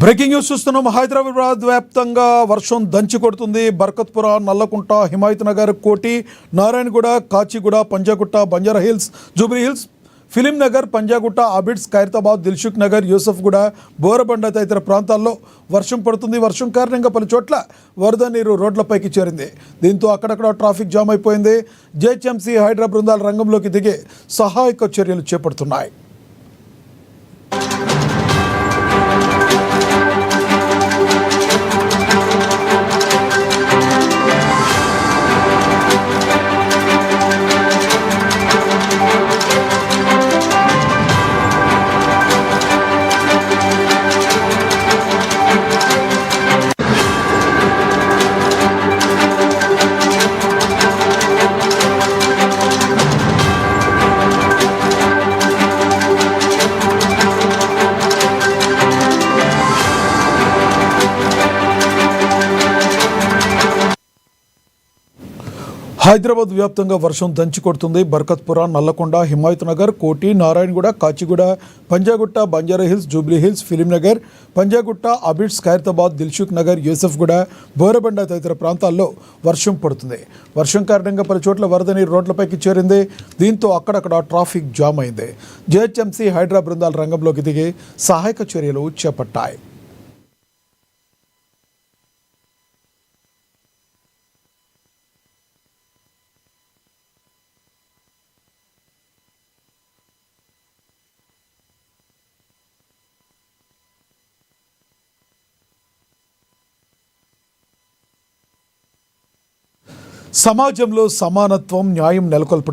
Breaking news చూస్తున్నాం. హైదరాబాద్ వ్యాప్తంగా వర్షం దంచి కొడుతుంది. Barkatpura, Nallakunta, Himayat Nagar, Koti, Narayanguda, Kachiguda, Panjagutta, Banjara Hills, Jubilee Hills, Film Nagar, Panjagutta, Abids, Khairatabad, Dilsukh Nagar, Yousufguda, Borabanda తదితర ప్రాంతాల్లో వర్షం పడుతుంది. వర్షం కారణంగా పలు చోట్ల వరద నీరు రోడ్లపైకి చేరింది. దీంతో అక్కడక్కడ ట్రాఫిక్ జామ్ అయిపోయింది. జేహెచ్ఎంసీ, హైడ్రా బృందాలు రంగంలోకి దిగి సహాయక చర్యలు చేపడుతున్నాయి. హైదరాబాద్ వ్యాప్తంగా వర్షం దంచి కొడుతుంది. Barkatpura, Nallakonda, Himayat Nagar, Koti, Narayanguda, Kachiguda, Panjagutta, Banjara Hills, Jubilee Hills, Film Nagar, Panjagutta, Abids, Khairatabad, Dilsukh Nagar, Yousufguda, Borabanda తదితర ప్రాంతాల్లో వర్షం పడుతుంది. వర్షం కారణంగా పలు చోట్ల వరద నీరు రోడ్లపైకి చేరింది. దీంతో అక్కడక్కడ ట్రాఫిక్ జామ్ అయింది. జేహెచ్ఎంసీ, హైడ్రా బృందాలు రంగంలోకి దిగి సహాయక చర్యలు చేపట్టాయి. సమాజంలో సమానత్వం, న్యాయం నెలకొల్పడం